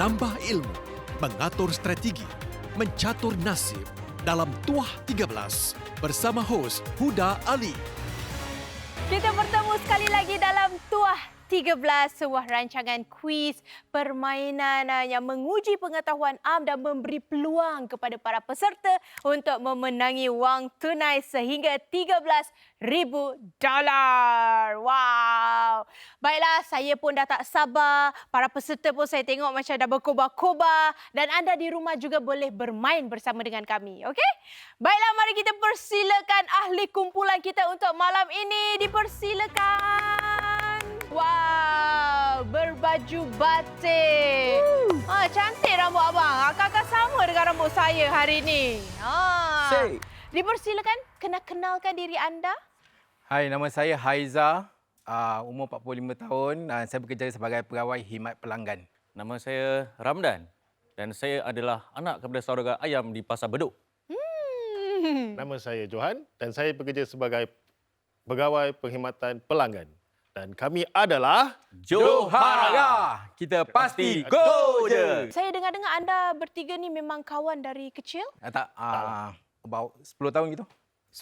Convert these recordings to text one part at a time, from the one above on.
menambah ilmu, mengatur strategi, mencatur nasib dalam Tuah 13 bersama hos Huda Ali. Kita bertemu sekali lagi dalam Tuah 13, sebuah rancangan kuis permainan yang menguji pengetahuan am dan memberi peluang kepada para peserta untuk memenangi wang tunai sehingga $13,000. Wow. Baiklah, saya pun dah tak sabar. Para peserta pun saya tengok macam dah berkobar-kobar dan anda di rumah juga boleh bermain bersama dengan kami. Okey? Baiklah, mari kita persilakan ahli kumpulan kita untuk malam ini. Dipersilakan. Wow, berbaju batik. Cantik rambut abang. Agak-agak sama dengan rambut saya hari ini. Dipersilakan kenalkan diri anda. Hai, nama saya Haiza, umur 45 tahun dan saya bekerja sebagai pegawai khidmat pelanggan. Nama saya Ramdan dan saya adalah anak kepada saudara ayam di Pasar Bedok. Nama saya Johan dan saya bekerja sebagai pegawai perkhidmatan pelanggan. Dan kami adalah Johara. Kita pasti go je. Saya dengar-dengar anda bertiga ni memang kawan dari kecil? About 10 tahun gitu.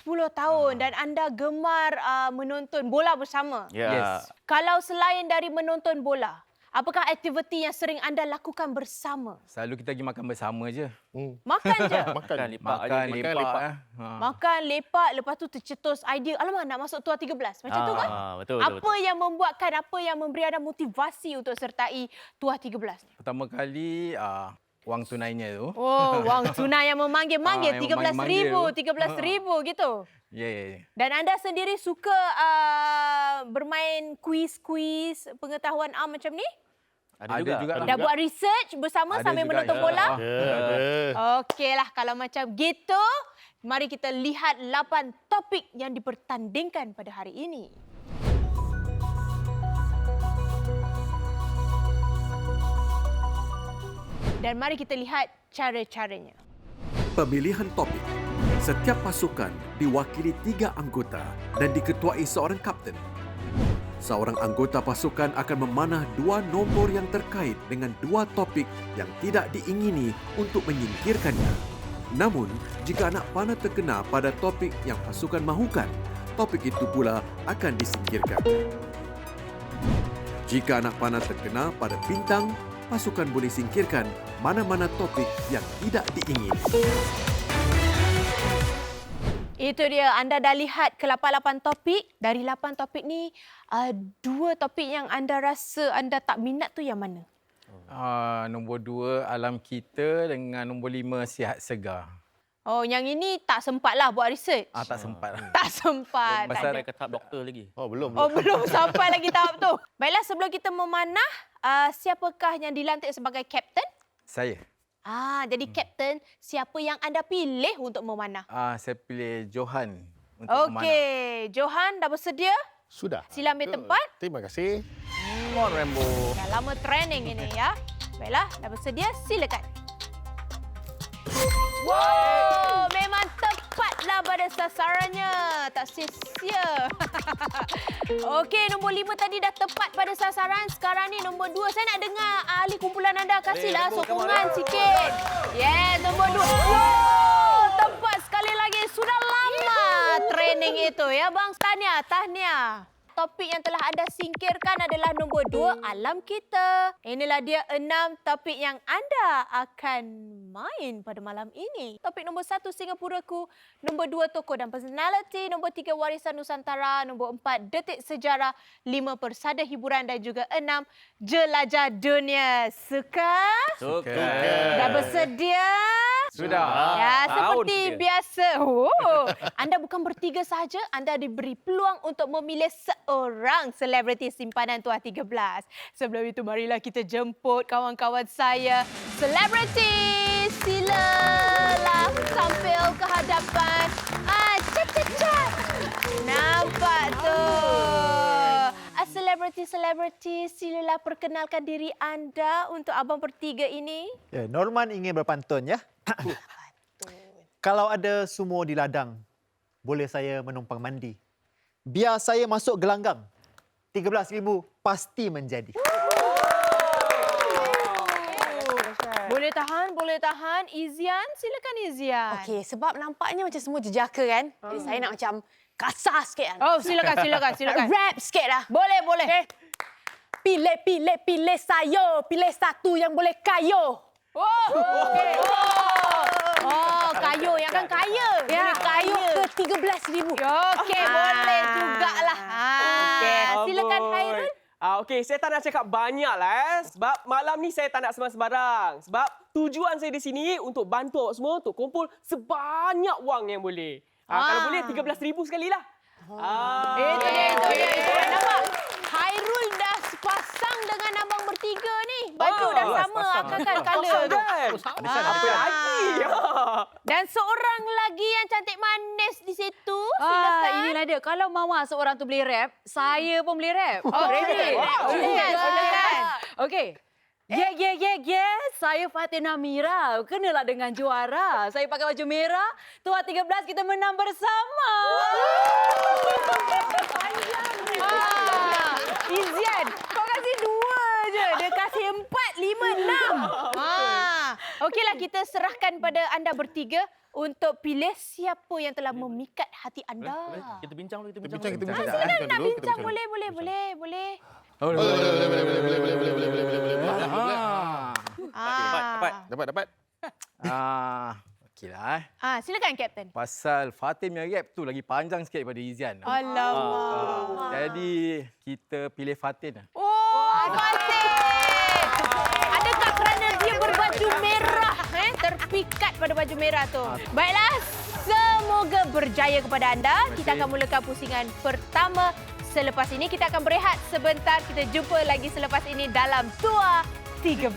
10 tahun dan anda gemar menonton bola bersama? Ya. Yes. Kalau selain dari menonton bola, apakah aktiviti yang sering anda lakukan bersama? Selalu kita pergi makan bersama je. Makan je? Makan lepak aja. Makan, kita. lepak. Makan, lepak, lepas tu tercetus idea. Alamak, nak masuk Tuah 13. Macam tu kan? Betul. Apa yang membuatkan, apa yang memberi anda motivasi untuk sertai Tuah 13 ni? Pertama kali, wang tunainya tu. Oh, wang tunai yang memanggil-manggil. Yang $13,000, $13,000 gitu. Ya. Dan anda sendiri suka bermain kuis-kuis pengetahuan am macam ni? Ada juga. Dah buat research bersama Ada sambil juga, menonton ya. bola? ada. Okeylah, kalau macam gitu, mari kita lihat 8 topik yang dipertandingkan pada hari ini. Dan mari kita lihat cara-caranya. Pemilihan topik. Setiap pasukan diwakili 3 anggota dan diketuai seorang kapten. Seorang anggota pasukan akan memanah 2 nombor yang terkait dengan 2 topik yang tidak diingini untuk menyingkirkannya. Namun, jika anak panah terkena pada topik yang pasukan mahukan, topik itu pula akan disingkirkan. Jika anak panah terkena pada bintang, pasukan boleh singkirkan mana-mana topik yang tidak diingini. Itu dia, anda dah lihat ke 8 topik. Dari 8 topik ni, 2 topik yang anda rasa anda tak minat tu yang mana? Nombor 2, alam kita dengan nombor 5, sihat segar. Oh, yang ini tak sempat lah buat research. Tak sempat. Tak sempat. tak Pasal ada. ke tahap doktor lagi. Oh, belum. Oh, belum sampai lagi tahap tu. Baiklah, sebelum kita memanah, siapakah yang dilantik sebagai kapten? Saya. Jadi kapten, siapa yang anda pilih untuk memanah? Saya pilih Johan untuk memanah. Okey, Johan dah bersedia? Sudah. Sila ambil tempat. Terima kasih. Come on, Rambo. Dah lama training ini ya. Baiklah, dah bersedia? Silakan. Wow, memang tepatlah pada sasarannya. Tak sia-sia. Okey, nombor 5 tadi dah tepat pada sasaran. Sekarang ni nombor 2. Saya nak dengar ahli kumpulan anda. Kasihlah sokongan sikit. Yeah, nombor 2. Wow, tepat sekali lagi. Sudah lama training itu ya, bang. Tahniah. Topik yang telah anda singkirkan adalah nombor 2, alam kita. Inilah dia 6 topik yang anda akan main pada malam ini. Topik nombor 1, Singapuraku. Nombor 2, tokoh dan personality. Nombor 3, warisan Nusantara. Nombor 4, detik sejarah. 5, persada hiburan. Dan juga 6, jelajah dunia. Suka? Suka. Dah bersedia? Sudah. Ya, Tahun seperti dia. biasa. Anda bukan bertiga sahaja, anda diberi peluang untuk memilih seorang selebriti simpanan Tuah 13. Sebelum itu, marilah kita jemput kawan-kawan saya. Selebriti, silalah tampil ke hadapan. Cat. Nampak tu. Selebriti, silalah perkenalkan diri anda untuk abang bertiga ini. Ya, Norman ingin berpantun ya. Kalau ada sumur di ladang, boleh saya menumpang mandi. Biar saya masuk gelanggang. 13,000 pasti menjadi. Boleh tahan. Izian, silakan Izian. Okey, sebab nampaknya macam semua jejaka kan. Jadi saya nak macam kasar sikit kan. Oh, silakan. Rap sikit lah. Boleh. Okay. Pilih sayur. Pilih satu yang boleh kayu. Oh, okey. Oh, kayu yang kan kaya. Ya, Boleh kayu kaya. ke 13,000. Okey, boleh jugalah. Okey. Silakan Hairul. Okey, saya tak nak cakap banyak lah. Sebab malam ni saya tak nak sembarang. Sebab tujuan saya di sini untuk bantu awak semua untuk kumpul sebanyak wang yang boleh. Kalau boleh 13,000 sekali lah. Itu dia. Nampak? Hairul dah sepasang dengan abang bertiga ni. Baju dah sama akan colour tu. Apa lagi? Dan seorang lagi yang cantik manis di situ. Silakan. Inilah dia. Kalau Mama seorang tu boleh rap, saya pun boleh rap. Oh, ready? Silakan. Okey. Yeah. Saya Fatin Amira. Kenalah dengan juara. Saya pakai baju merah. Tua 13 kita menang bersama. Izian, kau kasih 2 je. Dia kasih 4, 5, 6. Okeylah, kita serahkan pada anda bertiga untuk pilih siapa yang telah memikat hati anda. Kita bincang dulu, kita bincang. Kita bincang. Nak dulu, kita bincang, boleh. Dapat. Okeylah. Silakan Kapten. Pasal Fatin punya rap tu lagi panjang sikit daripada Izian. Alamak. Jadi kita pilih Fatin. Oh, Fatin. Adakah kerana dia berbaju merah? Terpikat pada baju merah tu. Baiklah, semoga berjaya kepada anda. Kita akan mulakan pusingan pertama. Selepas ini kita akan berehat sebentar. Kita jumpa lagi selepas ini dalam Tua 13.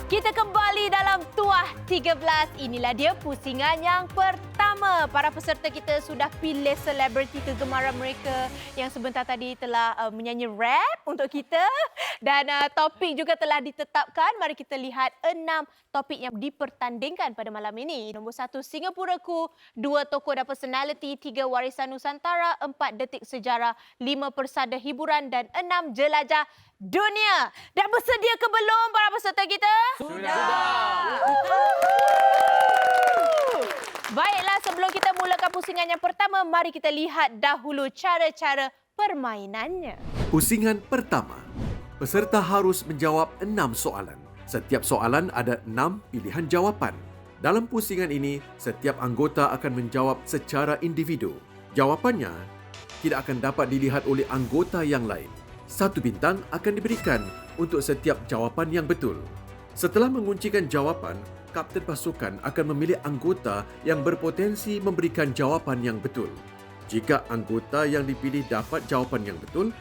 Kita kembali dalam Tuah 13. Inilah dia pusingan yang pertama. Para peserta kita sudah pilih selebriti kegemaran mereka yang sebentar tadi telah menyanyi rap untuk kita. Dan topik juga telah ditetapkan. Mari kita lihat 6 topik yang dipertandingkan pada malam ini. Nombor 1, Singapuraku. 2, tokoh dan personaliti. 3, warisan Nusantara. 4, detik sejarah. 5, persada hiburan. Dan 6, jelajah dunia. Dah bersedia ke belum para peserta kita? Sudah. Baiklah, sebelum kita mulakan pusingan yang pertama, mari kita lihat dahulu cara-cara permainannya. Pusingan pertama. Peserta harus menjawab 6 soalan. Setiap soalan ada 6 pilihan jawapan. Dalam pusingan ini, setiap anggota akan menjawab secara individu. Jawapannya tidak akan dapat dilihat oleh anggota yang lain. 1 bintang akan diberikan untuk setiap jawapan yang betul. Setelah menguncikan jawapan, kapten pasukan akan memilih anggota yang berpotensi memberikan jawapan yang betul. Jika anggota yang dipilih dapat jawapan yang betul,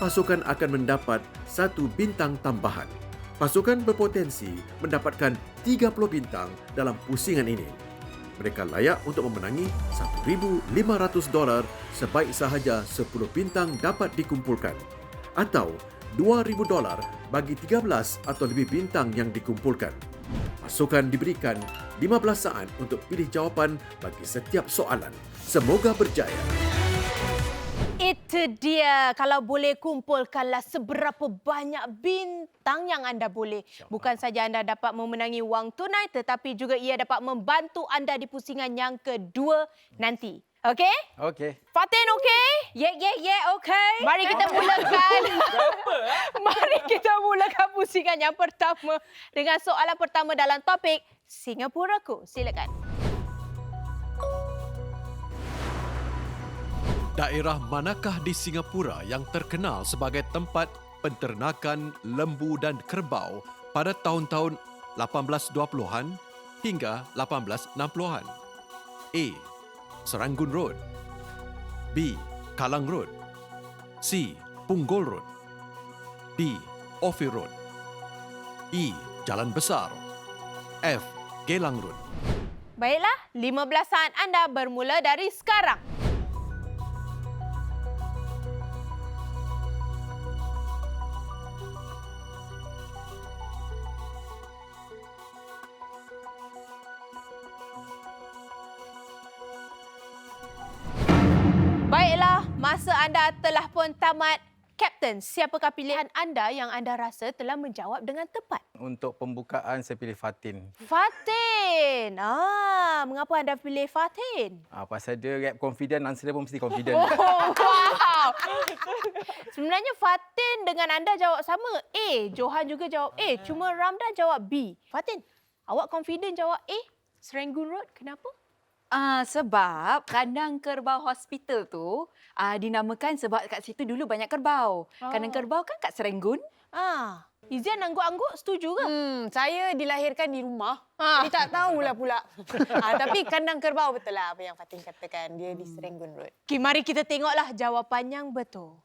pasukan akan mendapat 1 bintang tambahan. Pasukan berpotensi mendapatkan 30 bintang dalam pusingan ini. Mereka layak untuk memenangi $1,500 sebaik sahaja 10 bintang dapat dikumpulkan. Atau $2,000 bagi 13 atau lebih bintang yang dikumpulkan. Pasukan diberikan 15 saat untuk pilih jawapan bagi setiap soalan. Semoga berjaya. Itu dia. Kalau boleh kumpulkanlah seberapa banyak bintang yang anda boleh. Bukan saja anda dapat memenangi wang tunai, tetapi juga ia dapat membantu anda di pusingan yang kedua nanti. Okey? Okey. Fatin okey? Yeah, okey. Mari kita mulakan. Mari kita mulakan pusingan yang pertama dengan soalan pertama dalam topik Singapuraku. Silakan. Daerah manakah di Singapura yang terkenal sebagai tempat penternakan lembu dan kerbau pada tahun-tahun 1820-an hingga 1860-an? A. Serangoon Road. B. Kallang Road. C. Punggol Road. D. Ophir Road. E. Jalan Besar. F. Geylang Road. Baiklah, 15 saat anda bermula dari sekarang. Baiklah, masa anda telah pun tamat. Kapten, siapakah pilihan anda yang anda rasa telah menjawab dengan tepat? Untuk pembukaan saya pilih Fatin. Fatin. Mengapa anda pilih Fatin? Pasal dia rap confident, answer dia pun mesti confident. Oh, wow. Sebenarnya Fatin dengan anda jawab sama A. Johan juga jawab A. Cuma Ramdan jawab B. Fatin, awak confident jawab A? Serangoon Road, kenapa? Sebab kandang kerbau hospital tu dinamakan sebab kat situ dulu banyak kerbau. Kandang kerbau kan kat Serangoon. Izian angguk-angguk setuju ke? Saya dilahirkan di rumah. Jadi tak tahulah pula. Tapi kandang kerbau betul lah apa yang Fatin katakan. Dia di Serangoon Road. Okay, mari kita tengoklah jawapan yang betul.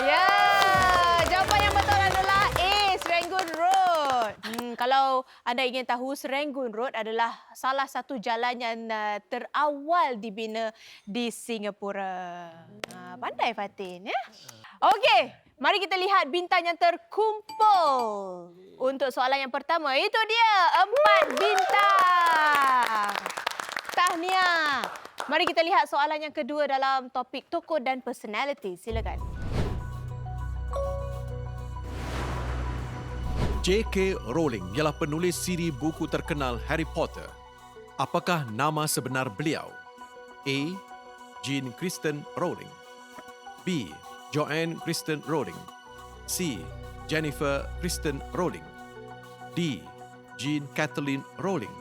Ya, jawapan yang betul adalah A, Serangoon Road. Kalau anda ingin tahu, Serangoon Road adalah salah satu jalan yang terawal dibina di Singapura. Pandai Fatin, ya? Okey, mari kita lihat bintang yang terkumpul. Untuk soalan yang pertama, itu dia 4 bintang. Tahniah. Mari kita lihat soalan yang kedua dalam topik tokoh dan personality. Silakan. J.K. Rowling ialah penulis siri buku terkenal Harry Potter. Apakah nama sebenar beliau? A. Jean Kristen Rowling. B. Joanne Kristen Rowling. C. Jennifer Kristen Rowling. D. Jean Kathleen Rowling.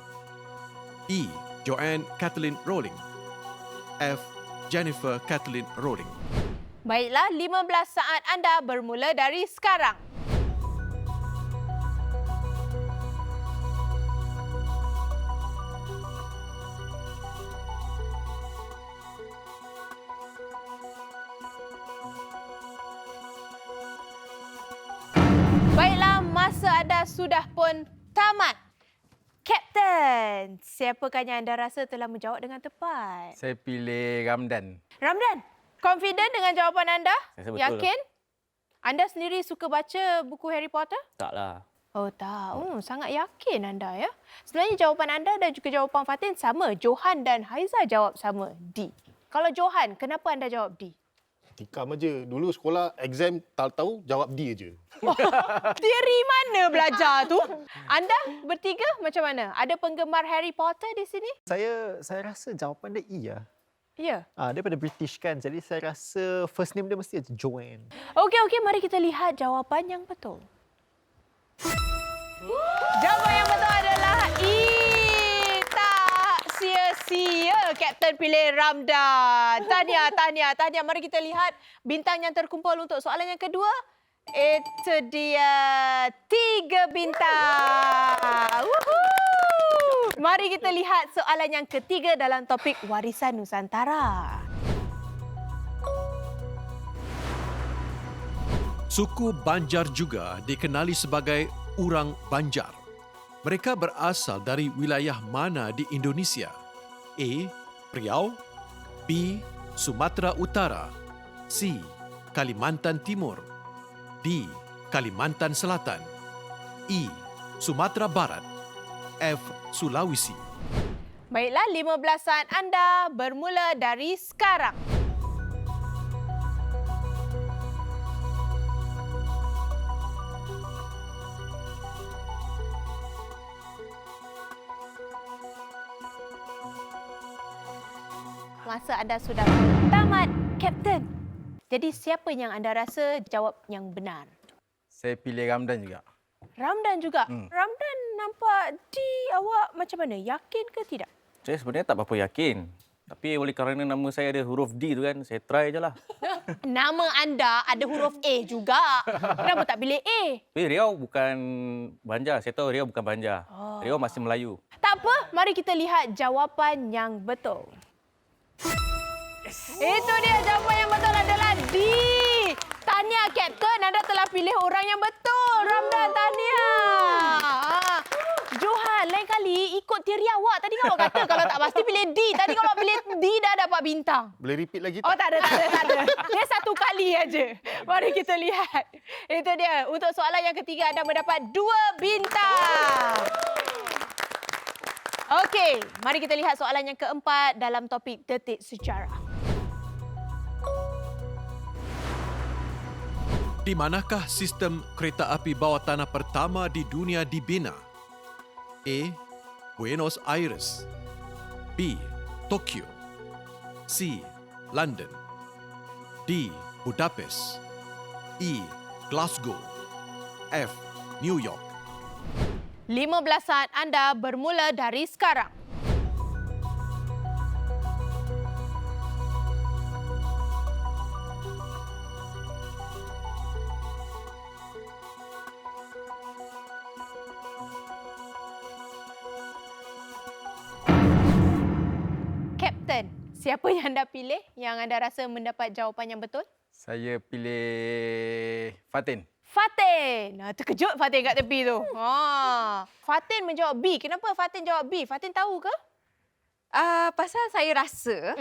E. Joanne Kathleen Rowling. F. Jennifer Kathleen Rowling. Baiklah, 15 saat anda bermula dari sekarang. Baiklah, masa anda sudah pun tamat. Kapten, siapakah yang anda rasa telah menjawab dengan tepat? Saya pilih Ramdan. Ramdan, confident dengan jawapan anda? Saya betul. Yakin? Anda sendiri suka baca buku Harry Potter? Taklah. Oh tak, sangat yakin anda ya. Sebenarnya jawapan anda dan juga jawapan Fatin sama. Johan dan Haiza jawab sama, D. Kalau Johan, kenapa anda jawab D? Tikam aja. Dulu sekolah exam tak tahu jawab D aje. Teori mana belajar tu? Anda bertiga macam mana? Ada penggemar Harry Potter di sini? Saya rasa jawapan dia E lah. Ya. Daripada British kan. Jadi saya rasa first name dia mesti Joanne. Okey, mari kita lihat jawapan yang betul. Jawapan yang betul adalah E. Tak sia-sia Kapten pilih Ramdan. Tahniah. Mari kita lihat bintang yang terkumpul untuk soalan yang kedua. Itu dia 3 bintang. Woohoo! Mari kita lihat soalan yang ketiga dalam topik warisan Nusantara. Suku Banjar juga dikenali sebagai Urang Banjar. Mereka berasal dari wilayah mana di Indonesia? A. Riau. B. Sumatera Utara. C. Kalimantan Timur. D. Kalimantan Selatan. E. Sumatera Barat. F. Sulawesi. Baiklah, 15 saat anda bermula dari sekarang. Masa anda sudah tamat, Kapten. Jadi siapa yang anda rasa jawab yang benar? Saya pilih Ramdan juga. Ramdan juga. Ramdan nampak D, awak macam mana? Yakin ke tidak? Saya sebenarnya tak berapa yakin. Tapi oleh kerana nama saya ada huruf D tu kan, saya try je lah. Nama anda ada huruf A juga. Kenapa tak pilih A? Tapi Riau bukan Banjar. Saya tahu Riau bukan Banjar. Riau masih Melayu. Tak apa, mari kita lihat jawapan yang betul. Itu dia, jawapan yang betul adalah D. Tahniah Kapten, anda telah pilih orang yang betul. Ramdan, tahniah. Johan, lain kali ikut teori awak. Tadi awak kata kalau tak pasti pilih D. Tadi kalau pilih D dah dapat bintang. Boleh repeat lagi Oh, tak? tak ada. Dia satu kali aja. Mari kita lihat. Itu dia. Untuk soalan yang ketiga, anda mendapat 2 bintang. Okey, mari kita lihat soalan yang keempat dalam topik detik sejarah. Di manakah sistem kereta api bawah tanah pertama di dunia dibina? A. Buenos Aires. B. Tokyo. C. London. D. Budapest. E. Glasgow. F. New York. 15 saat anda bermula dari sekarang. Kapten, siapa yang anda pilih yang anda rasa mendapat jawapan yang betul? Saya pilih Fatin. Fatin. Terkejut Fatin kat tepi tu. Fatin menjawab B. Kenapa Fatin jawab B? Fatin tahu ke? Pasal saya rasa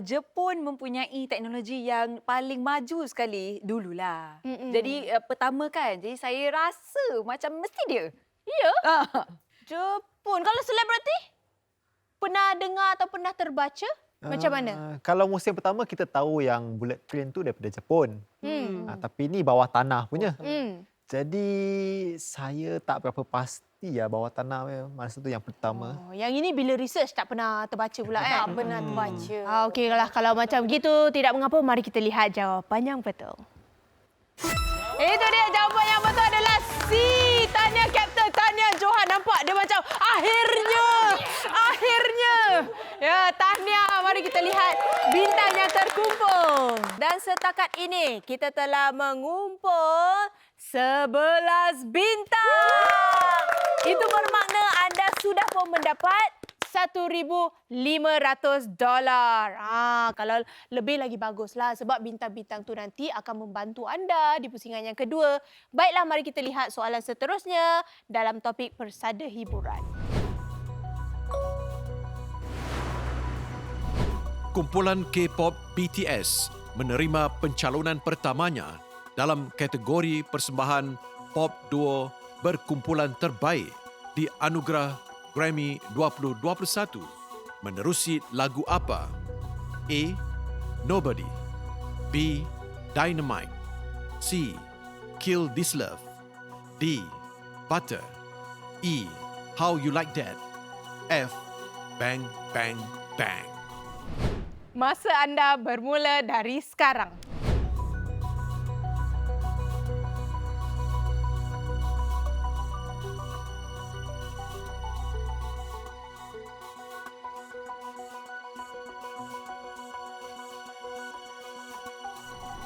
Jepun mempunyai teknologi yang paling maju sekali dululah. Jadi pertama kan, jadi saya rasa macam mesti dia. Ya? Jepun. Kalau selebriti? Pernah dengar atau pernah terbaca? Macam mana? Kalau musim pertama kita tahu yang bullet train tu daripada Jepun. Tapi ni bawah tanah punya. Jadi saya tak berapa pasti ya bawah tanah masa tu yang pertama. Yang ini bila research tak pernah terbaca pula kan? Tak pernah terbaca. Okeylah, kalau macam gitu tidak mengapa, mari kita lihat jawapan yang betul. Itu dia, jawapan yang betul adalah C. Tahniah Kapten, tahniah Johan. Nampak dia macam akhirnya. Ya, tahniah. Mari kita lihat bintang yang terkumpul. Dan setakat ini kita telah mengumpul 11 bintang. Itu bermakna anda sudah pun mendapat $1,500. Kalau lebih lagi baguslah sebab bintang-bintang tu nanti akan membantu anda di pusingan yang kedua. Baiklah, mari kita lihat soalan seterusnya dalam topik persada hiburan. Kumpulan K-pop BTS menerima pencalonan pertamanya dalam kategori persembahan pop duo berkumpulan terbaik di anugerah Grammy 2021 menerusi lagu apa? A. Nobody. B. Dynamite. C. Kill This Love. D. Butter. E. How You Like That. F. Bang Bang Bang. Masa anda bermula dari sekarang.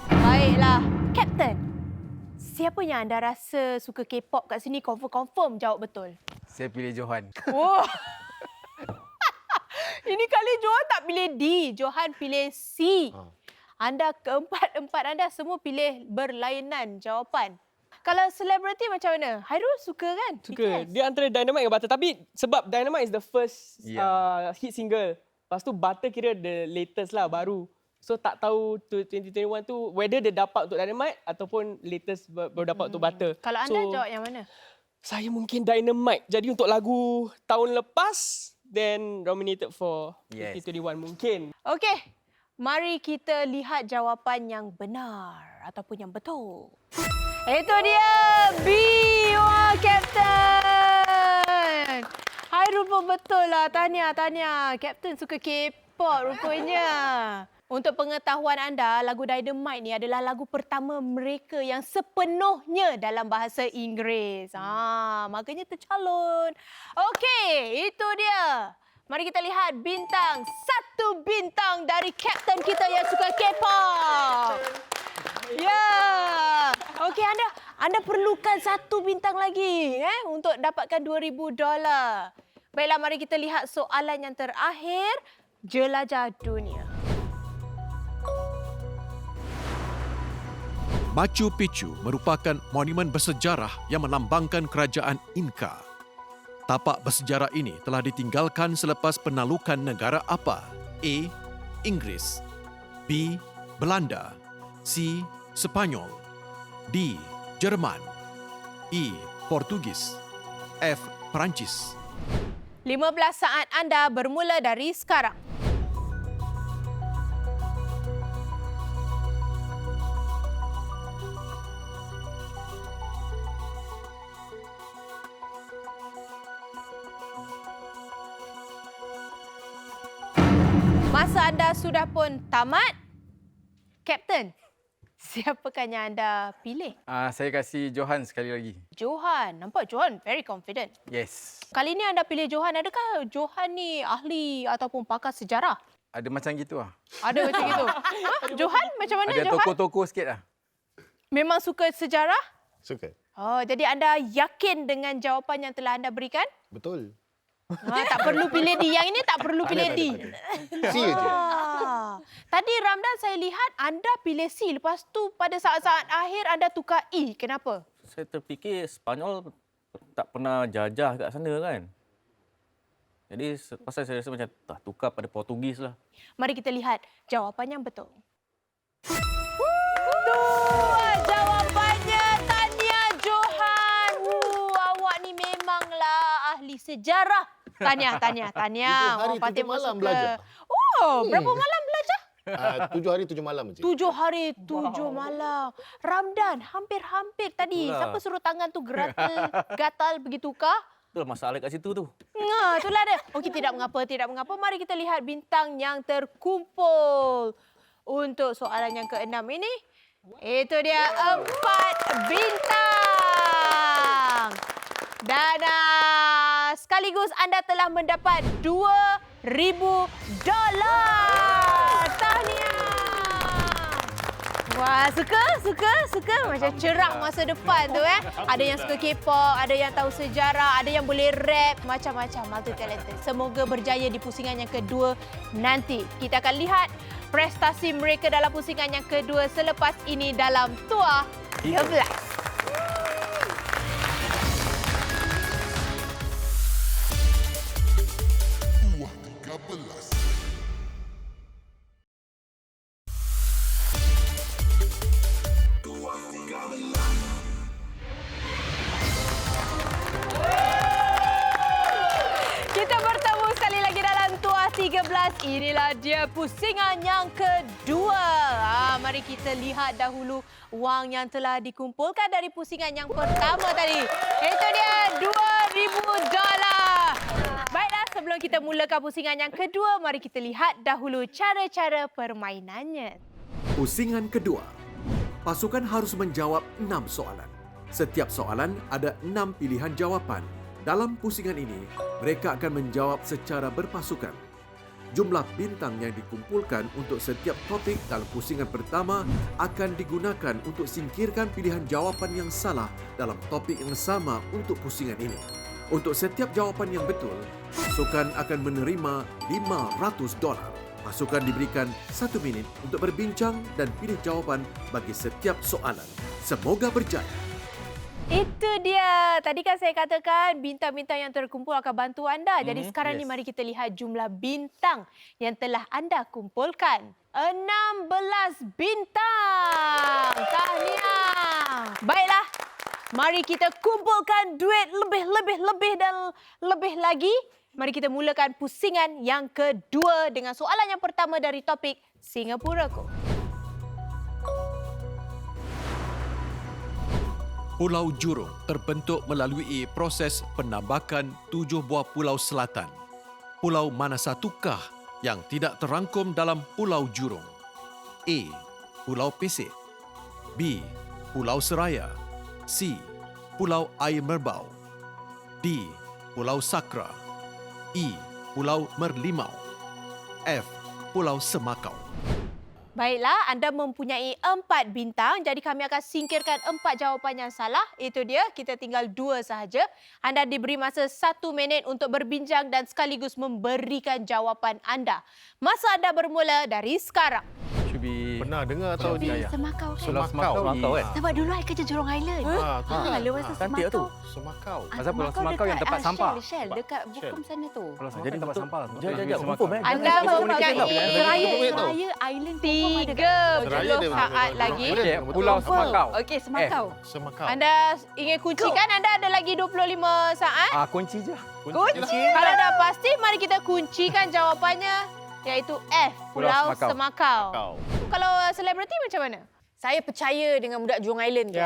Baiklah, Kapten. Siapa yang anda rasa suka K-pop kat sini confirm jawab betul? Saya pilih Johan. Oh. Ini kali Johan tak pilih D, Johan pilih C. Anda keempat anda semua pilih berlainan jawapan. Kalau selebriti macam mana? Hairul suka kan? Suka. BTS? Dia antara Dynamite dengan Butter. Tapi sebab Dynamite is the first hit single. Lepas tu Butter kira the latest lah, baru. So tak tahu 2021 tu whether dia dapat untuk Dynamite ataupun latest baru dapat untuk Butter. Kalau anda jawab yang mana? Saya mungkin Dynamite. Jadi untuk lagu tahun lepas, then nominated for 2021 mungkin. Okey, mari kita lihat jawapan yang benar ataupun yang betul. Itu dia, B. Wah, Kapten. Hairul pun betul lah. Tahniah. Kapten suka K-pop rupanya. Untuk pengetahuan anda, lagu Dynamite ni adalah lagu pertama mereka yang sepenuhnya dalam bahasa Inggeris. Makanya tercalon. Okey, itu dia. Mari kita lihat bintang. 1 bintang dari Kapten kita yang suka K-pop. Ya. Okey, anda perlukan 1 bintang lagi untuk dapatkan $2,000. Baiklah, mari kita lihat soalan yang terakhir. Jelajah dunia. Machu Picchu merupakan monumen bersejarah yang melambangkan kerajaan Inca. Tapak bersejarah ini telah ditinggalkan selepas penalukan negara apa? A. Inggeris. B. Belanda. C. Sepanyol. D. Jerman. E. Portugis. F. Perancis. 15 saat anda bermula dari sekarang. Masa anda sudah pun tamat. Kapten, siapakah yang anda pilih? Saya kasih Johan sekali lagi. Johan. Nampak Johan very confident. Yes. Kali ini anda pilih Johan. Adakah Johan ni ahli ataupun pakar sejarah? Ada macam gitu lah. Ada macam gitu. Johan macam mana Ada Johan? tokoh-tokoh sikit lah. Memang suka sejarah? Suka. Oh, jadi anda yakin dengan jawapan yang telah anda berikan? Betul. Tak perlu pilih D. Yang ini tak perlu pilih D. C je. Tadi Ramdan saya lihat anda pilih C. Lepas tu pada saat-saat akhir anda tukar E. Kenapa? Saya terfikir Sepanyol tak pernah jajah kat sana kan. Jadi pasal saya rasa macam tak tukar pada Portugis lah. Mari kita lihat jawapan yang betul. Jawapannya Tahniah Johan. Awak ni memanglah ahli sejarah. Tahniah. 7 hari, 7 malam belajar. Oh, berapa malam belajar? 7 hari 7 malam je. 7 hari 7 malam. Ramdan, hampir-hampir tadi. Itulah. Siapa suruh tangan tu gatal begitukah? Itulah masalah kat situ tu. Itulah dia. Okey, tidak mengapa. Mari kita lihat bintang yang terkumpul. Untuk soalan yang ke-6 ini, itu dia 4 bintang. Dan sekaligus anda telah mendapat $2,000. Tahniah. Wah, suka. Macam cerah masa depan tu Ada yang suka K-pop, ada yang tahu sejarah, ada yang boleh rap, macam-macam, multi talented. Semoga berjaya di pusingan yang kedua nanti. Kita akan lihat prestasi mereka dalam pusingan yang kedua selepas ini dalam Tuah 13. Inilah dia pusingan yang kedua. Mari kita lihat dahulu wang yang telah dikumpulkan dari pusingan yang pertama tadi. Itu dia $2,000. Baiklah, sebelum kita mulakan pusingan yang kedua, mari kita lihat dahulu cara-cara permainannya. Pusingan kedua. Pasukan harus menjawab 6 soalan. Setiap soalan ada 6 pilihan jawapan. Dalam pusingan ini, mereka akan menjawab secara berpasukan. Jumlah bintang yang dikumpulkan untuk setiap topik dalam pusingan pertama akan digunakan untuk singkirkan pilihan jawapan yang salah dalam topik yang sama untuk pusingan ini. Untuk setiap jawapan yang betul, pasukan akan menerima $500. Pasukan diberikan 1 minit untuk berbincang dan pilih jawapan bagi setiap soalan. Semoga berjaya. Itu dia. Tadi kan saya katakan bintang-bintang yang terkumpul akan bantu anda. Jadi sekarang ni mari kita lihat jumlah bintang yang telah anda kumpulkan. 16 bintang. Tahniah. Baiklah. Mari kita kumpulkan duit lebih dan lebih lagi. Mari kita mulakan pusingan yang kedua dengan soalan yang pertama dari topik Singapura ko. Pulau Jurong terbentuk melalui proses penambakan 7 buah pulau selatan. Pulau mana satukah yang tidak terangkum dalam Pulau Jurong? A. Pulau Pesek. B. Pulau Seraya. C. Pulau Air Merbau. D. Pulau Sakra. E. Pulau Merlimau. F. Pulau Semakau. Baiklah, anda mempunyai 4 bintang. Jadi kami akan singkirkan 4 jawapan yang salah. Itu dia, kita tinggal 2 sahaja. Anda diberi masa 1 minit untuk berbincang dan sekaligus memberikan jawapan anda. Masa anda bermula dari sekarang. Should be Pernah dengar atau di Semakau kan? Semakau kan? Sebab dulu I kerja Jurong Island. Lepas tu Cantik Semakau. Semakau. Pasal Pulau Semakau yang tempat sampah. Shell, dekat Bukom sana tu. Pulau Semakau Jadi yang tempat betul. sampah. Jap, confirm Anda mempunyai Seraya Island. 30 saat lagi. Okay, Pulau Semakau. Okey, Semakau. Semakau. Anda ingin kuncikan? Anda ada lagi 25 saat. Kunci je. Kunci. Kalau dah pasti, mari kita kuncikan jawapannya. Iaitu F, Pulau Semakau. Semakau. Kalau selebriti macam mana? Saya percaya dengan budak Jurong Island tu.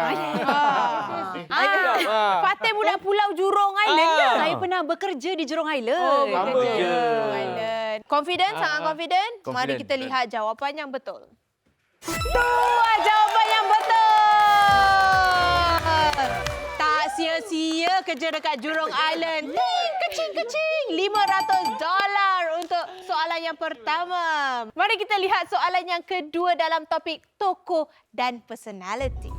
Fatih budak Pulau Jurong Island ke? Saya pernah bekerja di Jurong Island. Oh, bekerja Jurong Island. Confident, sangat confident. Mari Confident. kita lihat jawapan yang betul. Dua jawapan yang betul. Tak sia-sia kerja dekat Jurong Island. Kecing-kecing. $500 untuk soalan yang pertama. Mari kita lihat soalan yang kedua dalam topik tokoh dan personality.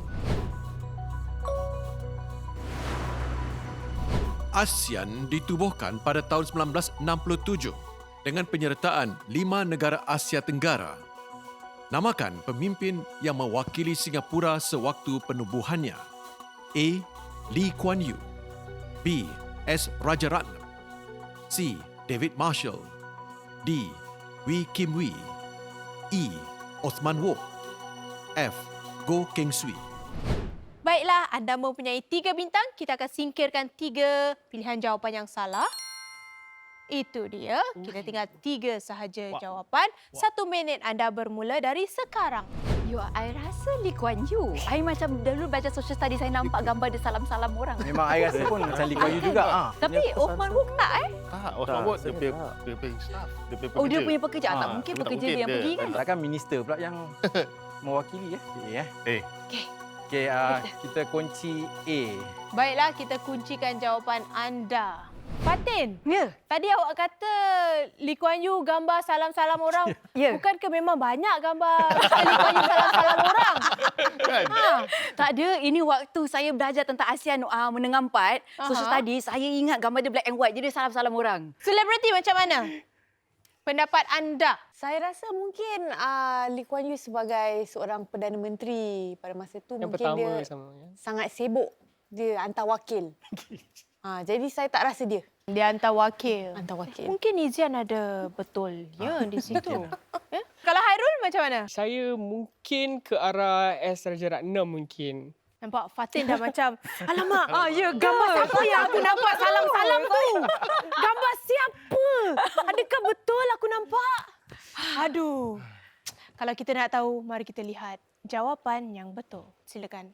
ASEAN ditubuhkan pada tahun 1967 dengan penyertaan 5 negara Asia Tenggara. Namakan pemimpin yang mewakili Singapura sewaktu penubuhannya. A. Lee Kuan Yew. B. S. Rajaratnam. C. David Marshall. D. Wee Kim Wee. E. Othman Wok. F. Goh Keng Swee. Baiklah, anda mempunyai 3 bintang. Kita akan singkirkan 3 pilihan jawapan yang salah. Itu dia. Kita tinggal 3 sahaja jawapan. 1 minit anda bermula dari sekarang. I rasa Lee Kuan Yew. I macam dulu baca social study saya nampak gambar dia salam-salam orang. Memang I rasa pun macam Lee Kuan Yew juga. Tapi Othman Wok tak Tak, Othman Wok dia punya staff. Dia punya Oh, dia pekerja. punya pekerja. Tak mungkin tak pekerja mungkin dia yang dia. pergi kan? Takkan minister pula yang mewakili ya. Okey, kita kunci A. Baiklah, kita kuncikan jawapan anda. Fatin, Ya. tadi awak kata Lee Kuan Yew gambar salam-salam orang. Ya. Bukankah memang banyak gambar Lee Kuan Yew salam-salam orang? Kan? Tak ada. Ini waktu saya belajar tentang ASEAN menengah 4, social Aha. study, saya ingat gambar dia black and white. Jadi dia salam-salam orang. Selebriti macam mana? Pendapat anda? Saya rasa mungkin Lee Kuan Yew sebagai seorang Perdana Menteri pada masa itu Yang mungkin pertama dia sama ya. sangat sibuk. Dia hantar wakil. Jadi saya tak rasa dia. Dia hantar wakil. Hantar wakil. Mungkin Izian ada betulnya di situ. Ya? Kalau Hairul macam mana? Saya mungkin ke arah S. Rajaratnam mungkin. Nampak Fatin dah macam, alamak, ya ke? gambar siapa yang aku nampak salam-salam tu? Gambar siapa? Adakah betul aku nampak? Aduh. Kalau kita nak tahu, mari kita lihat jawapan yang betul. Silakan.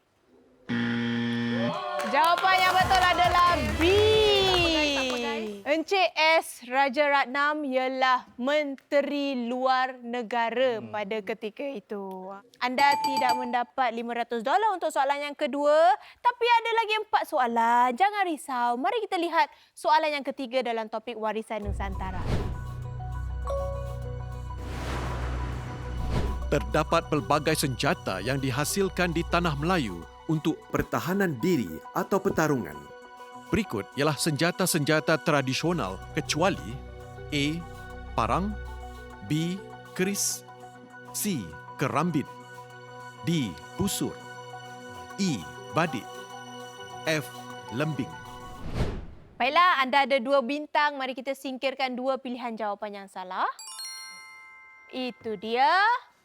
Jawapan yang betul adalah B. Encik S. Rajaratnam ialah Menteri Luar Negara pada ketika itu. Anda tidak mendapat $500 untuk soalan yang kedua, tapi ada lagi 4 soalan. Jangan risau. Mari kita lihat soalan yang ketiga dalam topik warisan Nusantara. Terdapat pelbagai senjata yang dihasilkan di tanah Melayu untuk pertahanan diri atau pertarungan. Berikut ialah senjata-senjata tradisional kecuali A. Parang, B. Keris, C. Kerambit, D. Busur, E. Badik, F. Lembing. Baiklah, anda ada 2 bintang. Mari kita singkirkan 2 pilihan jawapan yang salah. Itu dia.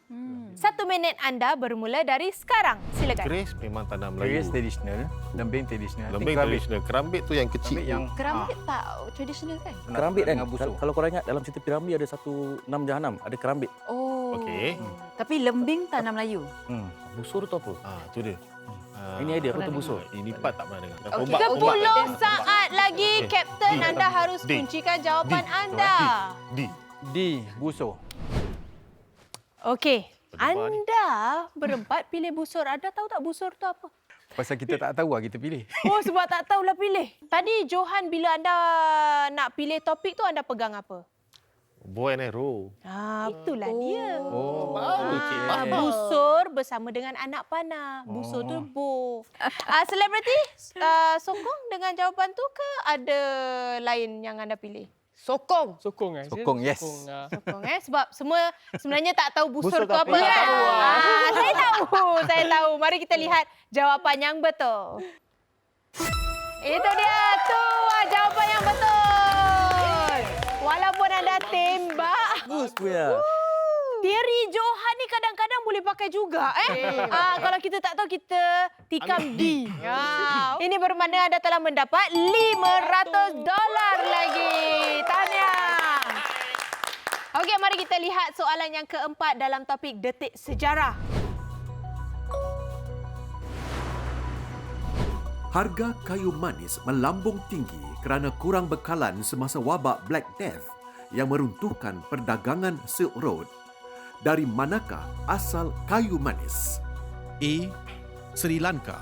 1 minit anda bermula dari sekarang. Silakan. Keris memang tanah Keris Melayu. tradisional, lembing tradisional. Lembing Kerambit. tradisional. Kerambit tu yang kecil. Kerambit yang Kerambit tak tradisional kan? Kerambit kan? dengan busur. Kalau korang ingat dalam cerita Piramli ada 1/6 Jahanam, ada kerambit. Oh. Okey. Tapi lembing tanah Melayu. Busur tu apa? Tu dia. Ini idea apa tu busur? Ini part tak pernah dengar. Okey. Ombak, 10 saat lagi, Okey. Kapten. D. Anda harus D. kuncikan jawapan D. anda. D. D. Busur. Okey. Berdebar ni. Anda berempat pilih busur. Anda tahu tak busur tu apa? Pasal kita tak tahu lah kita pilih. Oh, sebab tak tahulah pilih. Tadi Johan, bila anda nak pilih topik tu, anda pegang apa? Bow and arrow. Itulah dia. Oh, Busur bersama dengan anak panah. Busur tu bow. Selebriti, sokong dengan jawapan tu ke ada lain yang anda pilih? Sokong. Sokong kan? Sokong, yes. Sokong sebab semua sebenarnya tak tahu busur, Busur tu tu apa apa? kan? Tak tahu. Saya tahu. Mari kita lihat jawapan yang betul. Itu dia. Tu jawapan yang betul. Walaupun anda tembak, Bagus punya. teori Johan ni kadang-kadang boleh pakai juga. Kalau kita tak tahu, kita tikam D. Ini bermakna anda telah mendapat $500 lagi. Tahniah. Okey, mari kita lihat soalan yang keempat dalam topik detik sejarah. Harga kayu manis melambung tinggi kerana kurang bekalan semasa wabak Black Death yang meruntuhkan perdagangan Silk Road? Dari manakah asal kayu manis? A. Sri Lanka,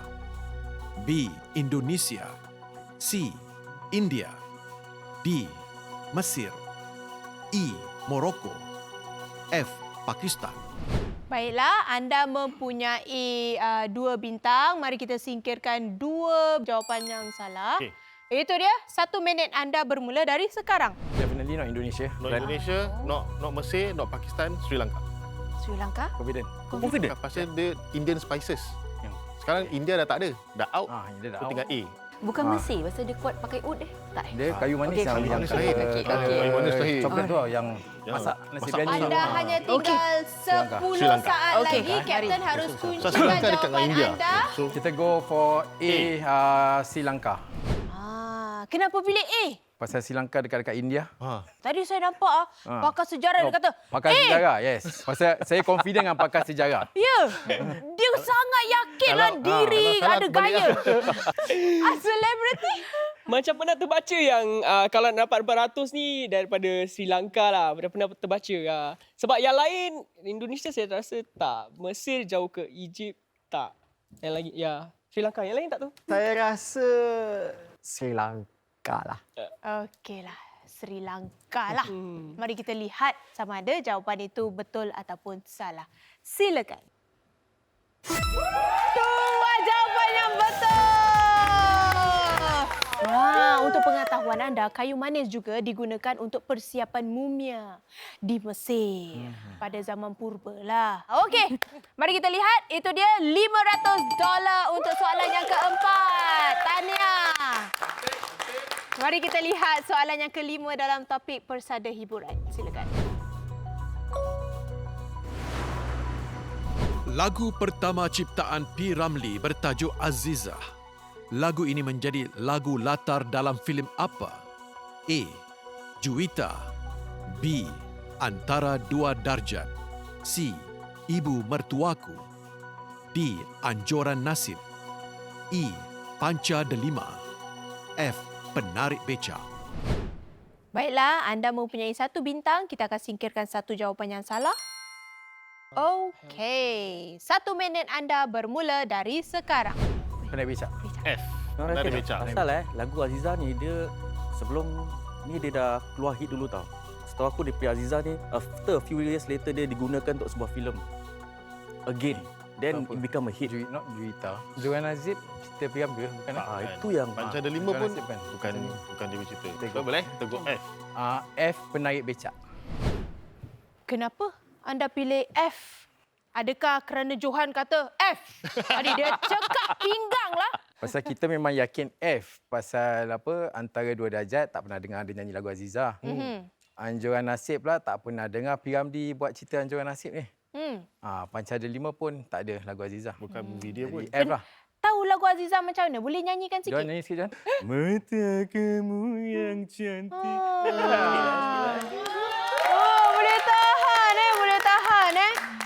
B. Indonesia, C. India, D. Mesir, E. Morocco, F. Pakistan. Baiklah, anda mempunyai 2 bintang. Mari kita singkirkan 2 jawapan yang salah. Okey. Itu dia, 1 minit anda bermula dari sekarang. Definitely not Indonesia. Not Indonesia, not Mesir, not Pakistan, Sri Lanka. Sri Lanka. Confident. Confident? Pasal dia Indian spices. Sekarang India dah tak ada. Dah out. Dia dah So tinggal A. Bukan Mesir, pasal dia kuat pakai ud Tak Dia kayu manis Okey, yang kayu yang manis ke- lahir. Okey, ke- okey. Kayu manis lahir. Coklat tu yang Ya. masak nasi Masak biryani. Anda hanya tinggal 10 Sri Lanka. saat Okey, lagi. mari. Kapten harus So Sri kuncikan Lanka dekat dengan jawapan India. anda. So Kita go for A, Sri Lanka. Kenapa pilih A? Pasal Sri Lanka dekat-dekat India. Tadi saya nampak pakar sejarah dia kata, Pakar sejarah, yes. Pasal saya confident dengan pakar sejarah. ya, dia sangat yakinlah diri, kalau salah, ada aku balik gaya. Selebriti. Macam pernah terbaca yang kalau nak dapat 400 ni daripada Sri Lanka lah. Pernah terbaca. Sebab yang lain, Indonesia saya rasa tak. Mesir jauh ke Egypt tak. Yang lagi, ya. Sri Lanka. Yang lain tak tu? Saya rasa Sri Lanka lah. Okeylah, Sri Lanka lah. Mari kita lihat sama ada jawapan itu betul ataupun salah. Silakan. Dua jawapan yang betul. Untuk pengetahuan anda, kayu manis juga digunakan untuk persiapan mumia di Mesir pada zaman purba lah. Okey, mari kita lihat. Itu dia $500 untuk soalan yang keempat. Tahniah. Mari kita lihat soalan yang kelima dalam topik persada hiburan. Silakan. Lagu pertama ciptaan P. Ramlee bertajuk Azizah. Lagu ini menjadi lagu latar dalam filem apa? A. Juwita, B. Antara Dua Darjat, C. Ibu Mertuaku, D. Anjoran Nasib, E. Panca Delima, F. Penarik Becak. Baiklah, anda mempunyai 1 bintang. Kita akan singkirkan 1 jawapan yang salah. Okey. 1 minit anda bermula dari sekarang. Penarik becak. F. Orang Dari rasa becak. Pasal lagu Aziza ni dia sebelum ni dia dah keluar hit dulu tau. Setahu aku dia Aziza ni after a few years later dia digunakan untuk sebuah filem. Again. Then Apa? it become a hit. Not Juwita. Johan Azib, cerita Piram dia bukan? Itu yang Panca Delima Johan pun Nasib kan? bukan dia bercerita. Kita So boleh? Kita go F. F, penarik becak. Kenapa anda pilih F? Adakah kerana Johan kata F? Tadi dia cekak pinggang lah. Pasal kita memang yakin F. Pasal apa, Antara Dua Darjat tak pernah dengar dia nyanyi lagu Aziza. Anjuran Nasib pula tak pernah dengar P. Ramlee buat cerita Anjuran Nasib ni. Panca Delima pun tak ada lagu Aziza. Bukan movie dia pun. Jadi F lah. Tahu lagu Aziza macam mana? Boleh nyanyikan sikit? Johan nyanyi sikit, Johan. Mata kamu yang cantik. Boleh tahan boleh tahan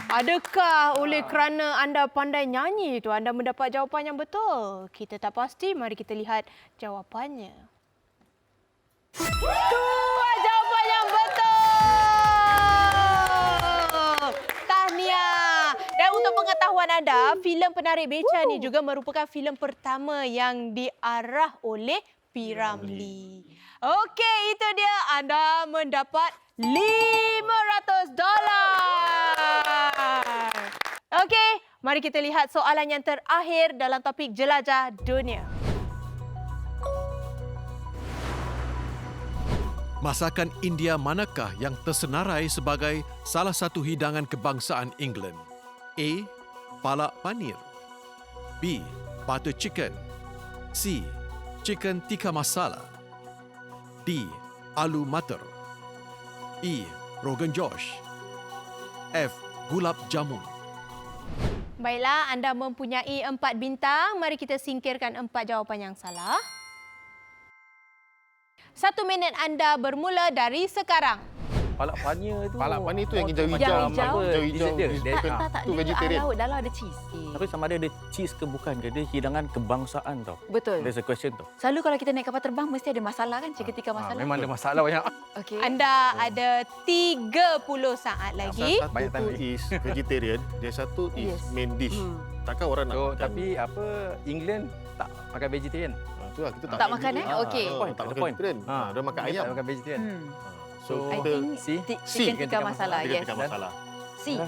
Adakah oleh kerana anda pandai nyanyi itu anda mendapat jawapan yang betul? Kita tak pasti, mari kita lihat jawapannya. Dua jawapan yang betul. Tahniah. Dan untuk pengetahuan anda, filem Penarik Becak ni juga merupakan filem pertama yang diarah oleh P. Ramlee. Okey, itu dia. Anda mendapat $500. Okey, mari kita lihat soalan yang terakhir dalam topik jelajah dunia. Masakan India manakah yang tersenarai sebagai salah satu hidangan kebangsaan England? A. Palak paneer, B. Butter chicken, C. Chicken tikka masala, D. Aloo matar, E. Rogan Josh, F. Gulab jamun. Baiklah, anda mempunyai 4 bintang. Mari kita singkirkan 4 jawapan yang salah. 1 minit anda bermula dari sekarang. Palak pania tu. Palak pani tu yang hijau-hijau. Yang hijau. Hijau-hijau. Dia. Tak. Tu Dia vegetarian. laut dalam ada cheese. Tapi sama ada cheese ke bukan ke? Dia hidangan kebangsaan tau. Betul. There's a question tau. Selalu kalau kita naik kapal terbang mesti ada masalah kan? Chicken tikka masala. Memang ada masalah banyak. Okey. Anda ada 30 saat lagi. Banyak Satu tanda. is vegetarian, dia satu is Yes. main dish. Takkan orang nak So, makan. tapi apa England tak makan vegetarian. Tu lah, kita Tak makan, eh? Okey. Tak Ada makan point. vegetarian. Dia makan ayam. Tak makan vegetarian. So I kita think C. chicken tikka masala. chicken Yes. tikka masala. C.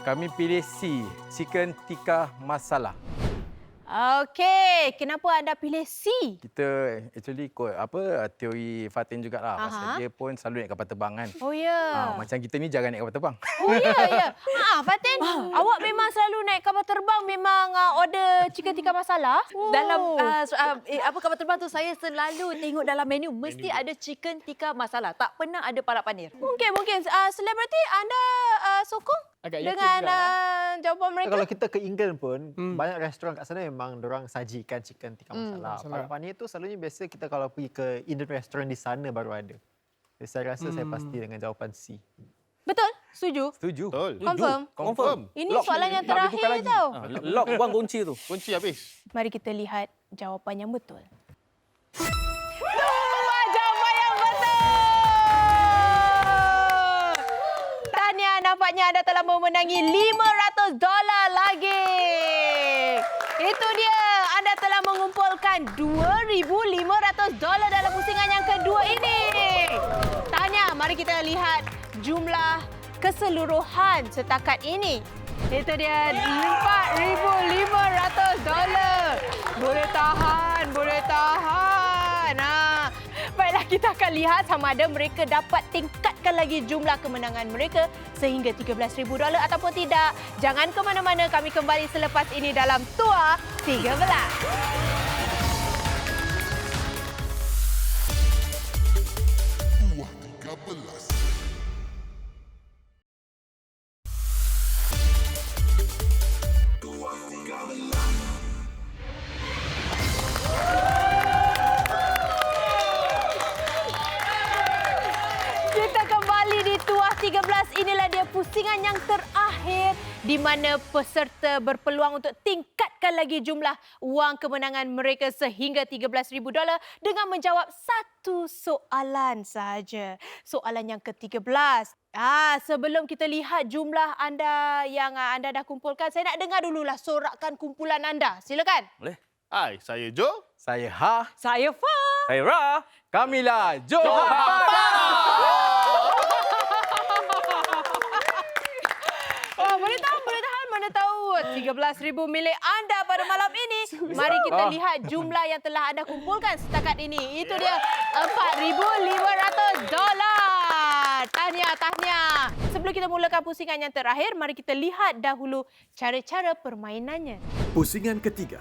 Kami pilih C. Chicken tikka masala. Okey, kenapa anda pilih C? Kita actually ikut teori Fatin jugalah. Pasal dia pun selalu naik kapal terbang kan. Oh ya. Macam kita ni jarang naik kapal terbang. Oh ya. Fatin, awak memang selalu naik kapal terbang memang order chicken tikka masala? Dalam kapal terbang tu saya selalu tengok dalam menu mesti ada chicken tikka masala. Tak pernah ada palak panir. Mungkin selebriti anda sokong Agak yakin dengan juga. jawapan mereka? Kalau kita ke England pun, banyak restoran kat sana memang orang sajikan chicken tikka masala. Palak paneer tu selalunya biasa kita kalau pergi ke Indian restaurant di sana baru ada. Jadi saya rasa saya pasti dengan jawapan C. Betul? Setuju? Setuju. Betul. Confirm? Ini soalan yang terakhir tau. Lock buang kunci tu. Kunci habis. Mari kita lihat jawapan yang betul. Dua jawapan yang betul! Tahniah, nampaknya anda telah memenangi $500 lagi. Itu dia, anda telah mengumpulkan $2,500 dalam pusingan yang kedua ini. Tahniah, mari kita lihat jumlah keseluruhan setakat ini. Itu dia $4,500. Boleh tahan. Baiklah, kita akan lihat sama ada mereka dapat tingkatkan lagi jumlah kemenangan mereka sehingga $13,000 ataupun tidak. Jangan ke mana-mana, kami kembali selepas ini dalam Tua 13. Kita kembali di Tuah 13. Inilah dia pusingan yang terakhir di mana peserta berpeluang untuk tingkatkan lagi jumlah wang kemenangan mereka sehingga $13,000 dengan menjawab satu soalan sahaja. Soalan yang ke-13. Sebelum kita lihat jumlah anda yang anda dah kumpulkan, saya nak dengar dululah sorakan kumpulan anda. Silakan. Boleh? Hai, saya Joe. Saya Ha. Saya Fa. Hai Ra. Kamilah Johara. Boleh tahan. Mana tahu 13,000 milik anda pada malam ini. Mari kita lihat jumlah yang telah anda kumpulkan setakat ini. Itu dia $4,500. Tahniah. Sebelum kita mulakan pusingan yang terakhir, mari kita lihat dahulu cara-cara permainannya. Pusingan ketiga.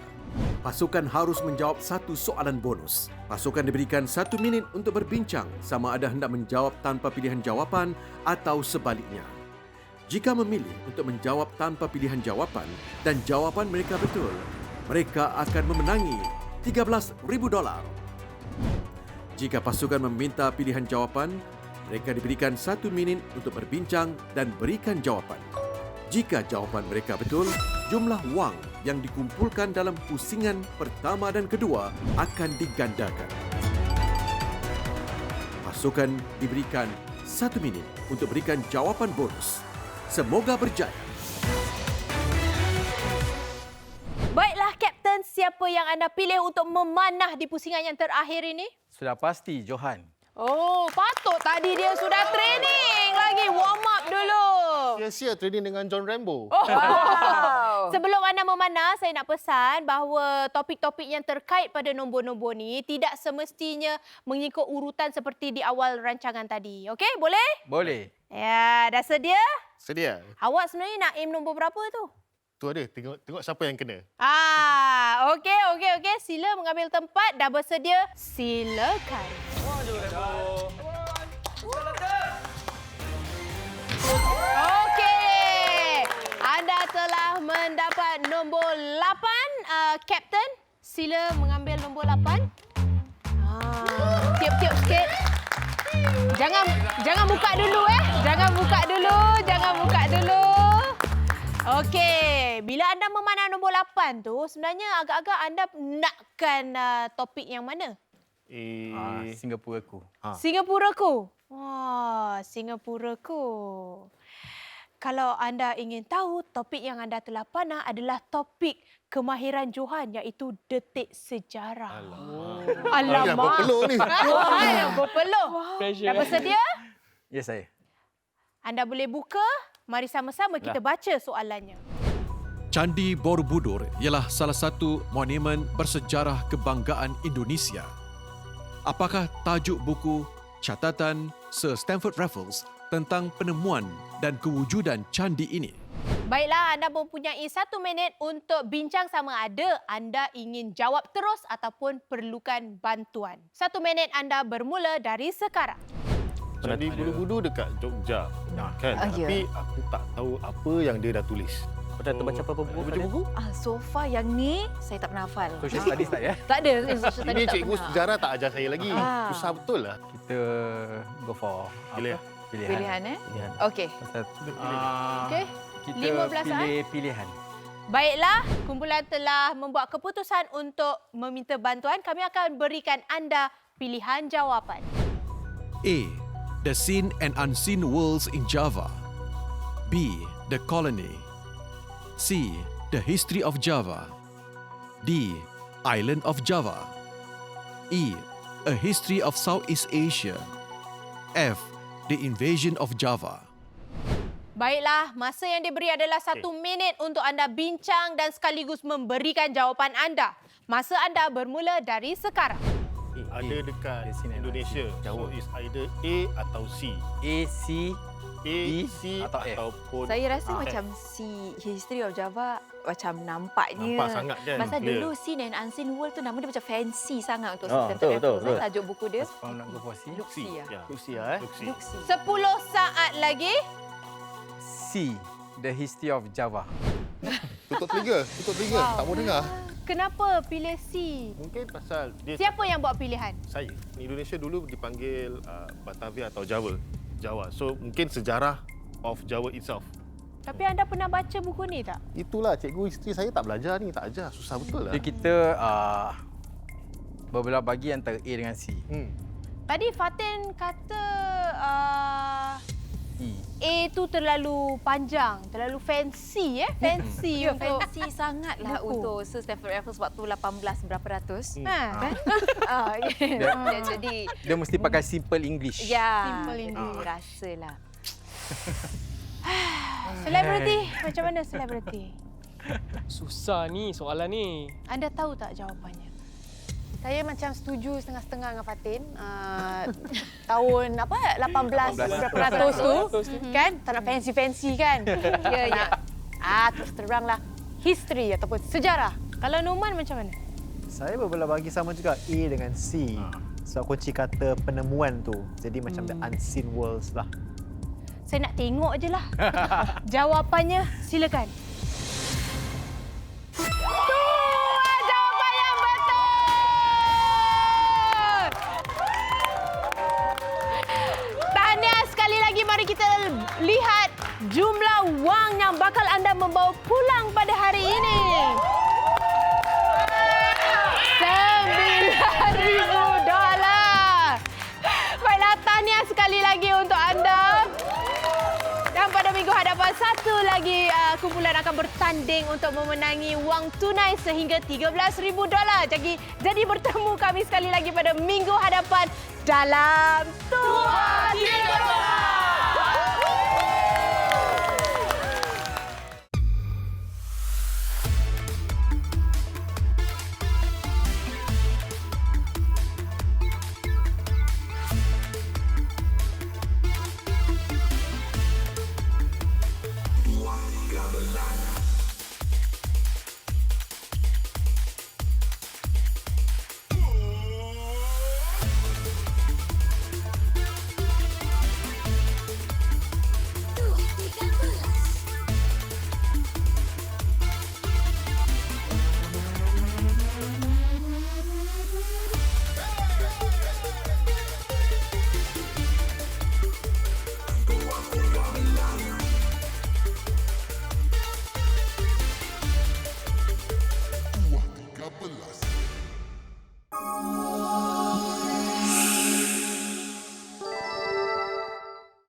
Pasukan harus menjawab satu soalan bonus. Pasukan diberikan 1 minit untuk berbincang sama ada hendak menjawab tanpa pilihan jawapan atau sebaliknya. Jika memilih untuk menjawab tanpa pilihan jawapan dan jawapan mereka betul, mereka akan memenangi $13,000. Jika pasukan meminta pilihan jawapan, mereka diberikan 1 minit untuk berbincang dan berikan jawapan. Jika jawapan mereka betul, jumlah wang yang dikumpulkan dalam pusingan pertama dan kedua akan digandakan. Pasukan diberikan 1 minit untuk berikan jawapan bonus. Semoga berjaya. Baiklah, Kapten, siapa yang anda pilih untuk memanah di pusingan yang terakhir ini? Sudah pasti Johan. Oh, patut tadi dia sudah training lagi. Warm up dulu. Sia-sia training dengan John Rambo. Sebelum anda memanah, saya nak pesan bahawa topik-topik yang terkait pada nombor-nombor ni tidak semestinya mengikut urutan seperti di awal rancangan tadi. Okey, boleh? Boleh. Ya, dah sedia? Sedia? Awak sebenarnya nak aim nombor berapa tu? Tu ada. Tengok siapa yang kena. Okey. Sila mengambil tempat. Dah bersedia? Silakan. Okey. Anda telah mendapat nombor 8. Kapten, sila mengambil nombor 8. Tiup-tiup sikit. Jangan buka dulu Jangan buka dulu. Okey, bila anda memanah nombor 8 tu, sebenarnya agak-agak anda nakkan topik yang mana? Singapuraku. Singapuraku. Wah, Singapuraku. Kalau anda ingin tahu, topik yang anda telah panah adalah topik kemahiran Johan, iaitu detik sejarah. Alamak. Berpeluh ni. Yang berpeluh. Pressure. Dah bersedia? Ya, saya. Anda boleh buka. Mari sama-sama kita baca soalannya. Candi Borobudur ialah salah satu monumen bersejarah kebanggaan Indonesia. Apakah tajuk buku catatan Sir Stamford Raffles tentang penemuan dan kewujudan candi ini? Baiklah, anda mempunyai 1 minit untuk bincang sama ada anda ingin jawab terus ataupun perlukan bantuan. 1 minit anda bermula dari sekarang. Candi Borobudur dekat Jogja. Kan? Tapi aku tak tahu apa yang dia dah tulis. Pernah terbaca apa buku? Baca buku? So far yang ni saya tak pernah hafal. Social studies tak ya? Tak ada. Social Ini studies tak cikgu pernah. sejarah tak ajar saya lagi. Ah. Susah betul lah. Kita go for Pilihan. Pilihan. Pilihan Pilihan. Okey. Pasal, Okey. kita 15 saat. pilih pilihan. Baiklah, kumpulan telah membuat keputusan untuk meminta bantuan. Kami akan berikan anda pilihan jawapan. A. The Seen and Unseen Worlds in Java. B. The Colony. C. The History of Java. D. Island of Java. E. A History of Southeast Asia. F. The Invasion of Java. Baiklah, masa yang diberi adalah 1 minit untuk anda bincang dan sekaligus memberikan jawapan anda. Masa anda bermula dari sekarang. Ada dekat Di sini Indonesia. So it's either A atau C. A, C, A, D C atau F? ataupun Saya rasa F. macam History of Java macam nampaknya. Nampak sangat kan? Pasal Clear. dulu Seen and Unseen World tu nama dia macam fancy sangat untuk Ah, Stamford betul, Raffles. betul. Tajuk buku dia. Kalau nak go for C, Luxi ya. Ya. Luxi Luxi. Luxi. 10 saat lagi. C, The History of Java. Tutup telinga. Tak mau dengar. Kenapa pilih C? Mungkin pasal dia Siapa yang buat pilihan? saya. Indonesia dulu dipanggil Batavia atau Jawa. So mungkin sejarah of Jawa itself. Tapi anda pernah baca buku ni tak? Itulah cikgu isteri saya tak belajar ni, tak ajar. Susah betul lah. Jadi kita berbelah bagi antara A dengan C. Tadi Fatin kata E. A tu terlalu panjang, terlalu fancy fancy Ya, untuk fancy sangatlah buku. untuk Sir Stamford Raffles waktu 18 berapa ratus. Ha. Jadi Dia mesti pakai simple English. ya, Simple English. rasalah. Selebriti, macam mana selebriti? Susah ni soalan ni. Anda tahu tak jawapannya? Saya macam setuju setengah-setengah dengan Fatin. Tahun 18 berapa ratus tu kan? Tak nak fancy-fancy kan? Ya, ya. Terus teranglah history ataupun sejarah. Kalau Numan macam mana? Saya berbelah bagi sama juga A dengan C. Sebab kunci kata penemuan tu. Jadi macam the unseen worlds lah. Saya nak tengok je lah. Jawapannya silakan. Jawapan yang betul! Tahniah sekali lagi, mari kita lihat jumlah wang yang bakal anda membawa pulang pada hari ini. $9,000. Baiklah, tahniah sekali lagi untuk anda. Dan pada minggu hadapan, satu lagi kumpulan akan bertanding untuk memenangi wang tunai sehingga $13,000. Jadi bertemu kami sekali lagi pada minggu hadapan dalam Tua Tiga.